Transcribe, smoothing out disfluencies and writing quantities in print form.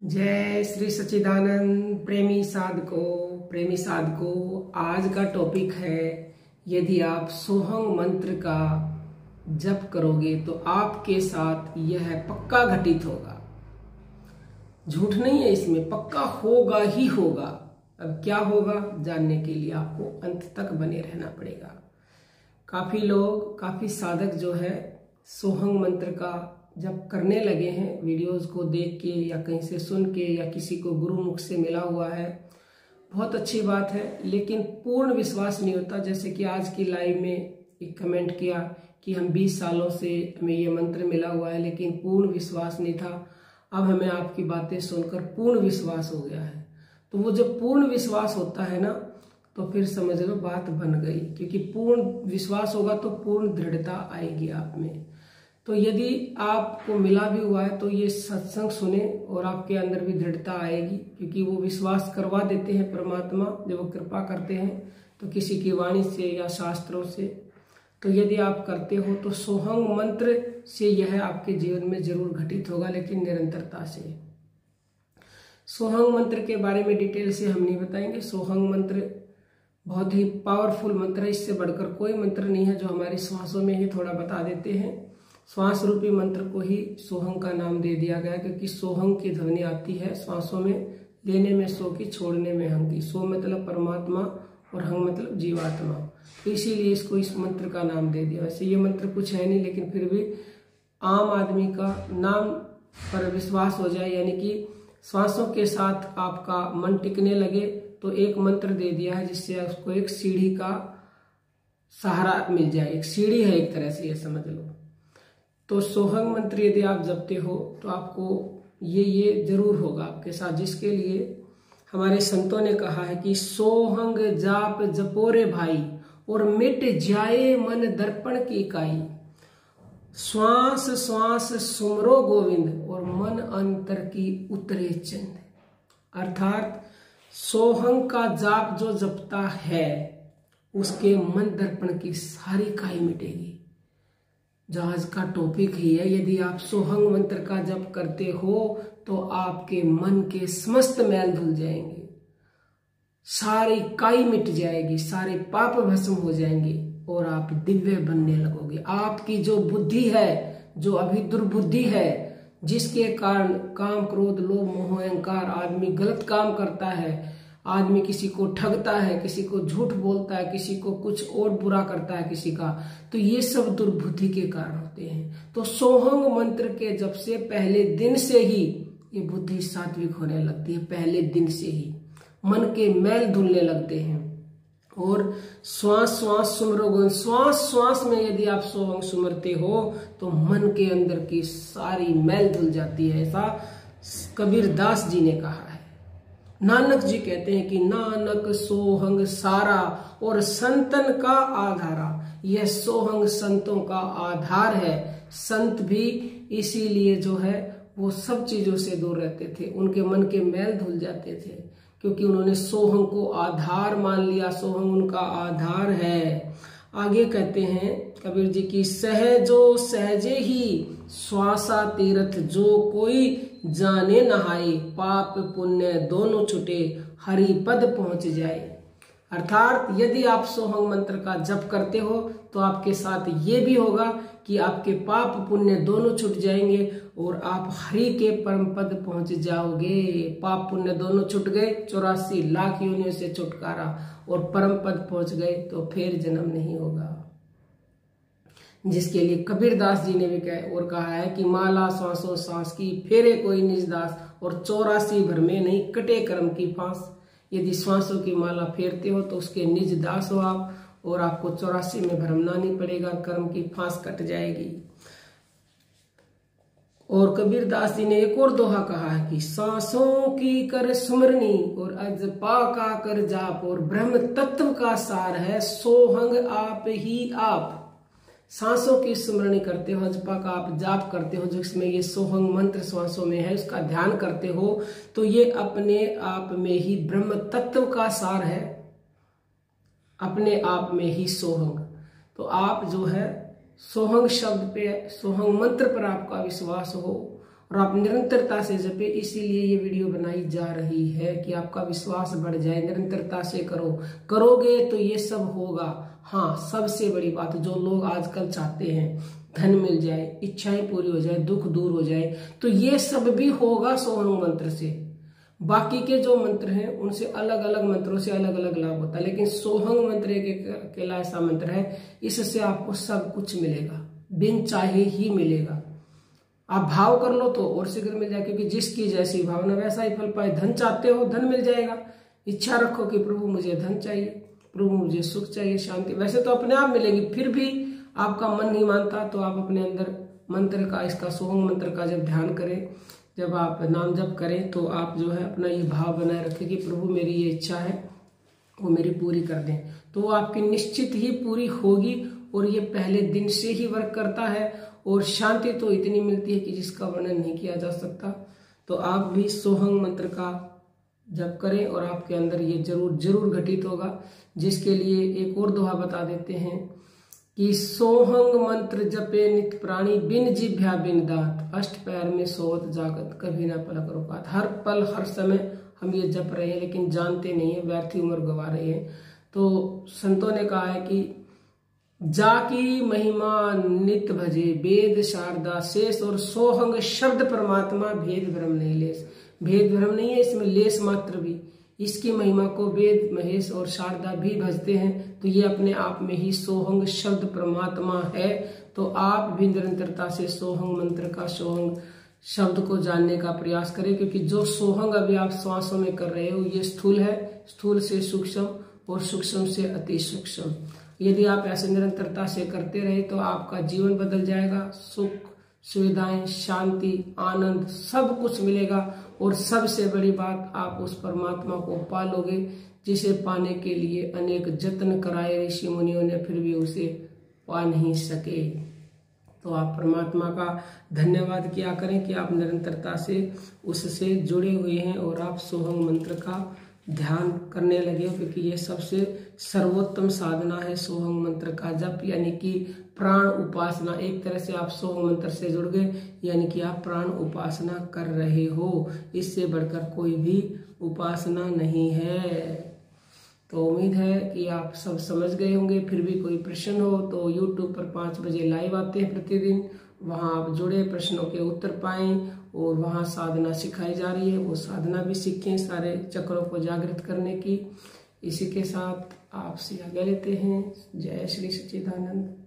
जय श्री सच्चिदानंद। प्रेमी साधको आज का टॉपिक है, यदि आप सोहंग मंत्र का जप करोगे तो आपके साथ यह पक्का घटित होगा। झूठ नहीं है इसमें, पक्का होगा ही होगा। अब क्या होगा जानने के लिए आपको अंत तक बने रहना पड़ेगा। काफी साधक जो है सोहंग मंत्र का जब करने लगे हैं, वीडियोस को देख के या कहीं से सुन के या किसी को गुरु मुख से मिला हुआ है, बहुत अच्छी बात है, लेकिन पूर्ण विश्वास नहीं होता। जैसे कि आज की लाइव में एक कमेंट किया कि हम 20 सालों से हमें ये मंत्र मिला हुआ है लेकिन पूर्ण विश्वास नहीं था, अब हमें आपकी बातें सुनकर पूर्ण विश्वास हो गया है। तो वो जब पूर्ण विश्वास होता है ना, तो फिर समझ लो बात बन गई, क्योंकि पूर्ण विश्वास होगा तो पूर्ण दृढ़ता आएगी आप में। तो यदि आपको मिला भी हुआ है तो ये सत्संग सुने और आपके अंदर भी दृढ़ता आएगी, क्योंकि वो विश्वास करवा देते हैं परमात्मा जब वो कृपा करते हैं तो किसी की वाणी से या शास्त्रों से। तो यदि आप करते हो तो सोहंग मंत्र से यह आपके जीवन में जरूर घटित होगा, लेकिन निरंतरता से। सोहंग मंत्र के बारे में डिटेल से हम नहीं बताएंगे। सोहंग मंत्र बहुत ही पावरफुल मंत्र है, इससे बढ़कर कोई मंत्र नहीं है, जो हमारी श्वासों में ही थोड़ा बता देते हैं। श्वास रूपी मंत्र को ही सोहंग का नाम दे दिया गया, क्योंकि सोहंग की ध्वनि आती है श्वासों में, लेने में सो की, छोड़ने में हंग की। सो मतलब परमात्मा और हंग मतलब जीवात्मा, तो इसीलिए इसको इस मंत्र का नाम दे दिया। वैसे ये मंत्र कुछ है नहीं, लेकिन फिर भी आम आदमी का नाम पर विश्वास हो जाए, यानी कि श्वासों के साथ आपका मन टिकने लगे, तो एक मंत्र दे दिया है जिससे उसको एक सीढ़ी का सहारा मिल जाए। एक सीढ़ी है एक तरह से, ये समझ लो। तो सोहंग मंत्र यदि आप जपते हो तो आपको ये जरूर होगा आपके साथ, जिसके लिए हमारे संतों ने कहा है कि सोहंग जाप जपोरे भाई और मिट जाए मन दर्पण की इकाई। श्वास श्वास सुमरो गोविंद और मन अंतर की उतरे चंद। अर्थात सोहंग का जाप जो जपता है उसके मन दर्पण की सारी काई मिटेगी। जो आज का टॉपिक ही है, यदि आप सोहंग मंत्र का जप करते हो तो आपके मन के समस्त मैल धुल जाएंगे, सारी काई मिट जाएगी, सारे पाप भस्म हो जाएंगे और आप दिव्य बनने लगोगे। आपकी जो बुद्धि है, जो अभी दुर्बुद्धि है, जिसके कारण काम क्रोध लोभ मोह अहंकार आदमी गलत काम करता है, आदमी किसी को ठगता है, किसी को झूठ बोलता है, किसी को कुछ और बुरा करता है किसी का, तो ये सब दुर्बुद्धि के कारण होते हैं। तो सोहंग मंत्र के जप से पहले दिन से ही ये बुद्धि सात्विक होने लगती है। पहले दिन से ही मन के मैल धुलने लगते हैं। और श्वास श्वास सुमरो गोविंद, श्वास श्वास में यदि आप सोहंग सुमरते हो तो मन के अंदर की सारी मैल धुल जाती है। ऐसा कबीर दास जी ने कहा है। नानक जी कहते हैं कि नानक सोहंग सारा और संतन का आधारा। यह सोहंग संतों का आधार है। संत भी इसीलिए जो है वो सब चीजों से दूर रहते थे, उनके मन के मैल धुल जाते थे, क्योंकि उन्होंने सोहंग को आधार मान लिया। सोहंग उनका आधार है। आगे कहते हैं कबीर जी की, सहजो सहजे ही श्वासा तीर्थ जो कोई जाने नहाए, पाप पुण्य दोनों छुटे हरि पद पहुंच जाए। अर्थात यदि आप सोहंग मंत्र का जप करते हो तो आपके साथ ये भी होगा कि आपके पाप पुण्य दोनों छूट जाएंगे और आप हरि के परम पद पहुंच जाओगे। पाप पुण्य दोनों छूट गए, 84 लाख योनियों से छुटकारा, और परम पद पहुंच गए तो फिर जन्म नहीं होगा। जिसके लिए कबीर दास जी ने भी कहा है कि माला श्वासों सांस की फेरे कोई निज दास, और 84 भर में नहीं कटे कर्म की फांस। यदि श्वासों की माला फेरते हो तो उसके निज दास हो आप, और आपको 84 में भरमना नहीं पड़ेगा, कर्म की फांस कट जाएगी। और कबीर दास जी ने एक और दोहा कहा है कि सांसों की कर सुमरनी और अजपा का कर जाप, और ब्रह्म तत्व का सार है सोहंग आप ही आप। सांसों की स्मरण करते हो, अजपा का आप जाप करते हो, जिसमें ये सोहंग मंत्र श्वासों में है, उसका ध्यान करते हो, तो ये अपने आप में ही ब्रह्म तत्व का सार है, अपने आप में ही सोहंग। तो आप जो है सोहंग शब्द पे, सोहंग मंत्र पर आपका विश्वास हो और आप निरंतरता से जपे। इसीलिए ये वीडियो बनाई जा रही है कि आपका विश्वास बढ़ जाए। निरंतरता से करोगे तो ये सब होगा। हाँ, सबसे बड़ी बात जो लोग आजकल चाहते हैं, धन मिल जाए, इच्छाएं पूरी हो जाए, दुख दूर हो जाए, तो ये सब भी होगा सोहंग मंत्र से। बाकी के जो मंत्र हैं उनसे अलग अलग मंत्रों से अलग अलग लाभ होता है, लेकिन सोहंग मंत्र एक अकेला ऐसा मंत्र है, इससे आपको सब कुछ मिलेगा, बिन चाहे ही मिलेगा। आप भाव कर लो तो और शीघ्र मिल जाए, क्योंकि जिसकी जैसी भावना वैसा ही फल पाए। धन चाहते हो, धन मिल जाएगा। इच्छा रखो कि प्रभु मुझे धन चाहिए, प्रभु मुझे सुख चाहिए, शांति, वैसे तो अपने आप मिलेगी। फिर भी आपका मन नहीं मानता तो आप अपने अंदर मंत्र का, इसका सोहंग मंत्र का जब ध्यान करें, जब आप नाम जप करें, तो आप जो है अपना ये भाव बनाए रखें कि प्रभु मेरी ये इच्छा है वो मेरी पूरी कर दें, तो वो आपकी निश्चित ही पूरी होगी। और ये पहले दिन से ही वर्क करता है और शांति तो इतनी मिलती है कि जिसका वर्णन नहीं किया जा सकता। तो आप भी सोहंग मंत्र का जप करें और आपके अंदर ये जरूर घटित होगा। जिसके लिए एक और दोहा बता देते हैं कि सोहंग मंत्र जपे नित प्राणी, बिन जिभ्या बिन दात, अष्ट पैर में सोवत जागत, कभी ना पलक रुकात। हर पल हर समय हम ये जप रहे हैं लेकिन जानते नहीं है, व्यर्थी उम्र गवा रहे हैं। तो संतों ने कहा है कि जाकी महिमा नित भजे, वेद शारदा शेष, और सोहंग शब्द परमात्मा, भेद भ्रम नहीं लेस। भेद भ्रम नहीं है इसमें लेस मात्र भी। इसकी महिमा को वेद महेश और शारदा भी भजते हैं, तो ये अपने आप में ही सोहंग शब्द परमात्मा है। तो आप भी निरंतरता से सोहंग मंत्र का, सोहंग शब्द को जानने का प्रयास करें, क्योंकि जो सोहंग अभी आप श्वासों में कर रहे हो ये स्थूल है, स्थूल से सूक्ष्म और सूक्ष्म से अति सूक्ष्म। यदि आप ऐसे निरंतरता से करते रहे तो आपका जीवन बदल जाएगा। सुख, सुविधाएं, शांति, आनंद सब कुछ मिलेगा। और सबसे बड़ी बात, आप उस परमात्मा को पालोगे जिसे पाने के लिए अनेक जत्न कराए ऋषि मुनियों ने, फिर भी उसे पा नहीं सके। तो आप परमात्मा का धन्यवाद किया करें कि आप निरंतरता से उससे जुड़े हुए हैं और आप सोहंग मंत्र का ध्यान करने लगे हो, क्योंकि ये सबसे सर्वोत्तम साधना है सोहंग मंत्र का जप, यानी कि प्राण उपासना। एक तरह से आप सोहंग मंत्र से जुड़ गए, यानी कि आप प्राण उपासना कर रहे हो। इससे बढ़कर कोई भी उपासना नहीं है। तो उम्मीद है कि आप सब समझ गए होंगे। फिर भी कोई प्रश्न हो तो YouTube पर 5 बजे लाइव आते हैं प्रतिदिन, वहां आप जुड़े, प्रश्नों के उत्तर पाएं और वहां साधना सिखाई जा रही है, वो साधना भी सीखें, सारे चक्रों को जागृत करने की। इसी के साथ आपसे आज्ञा लेते हैं। जय श्री सच्चिदानंद।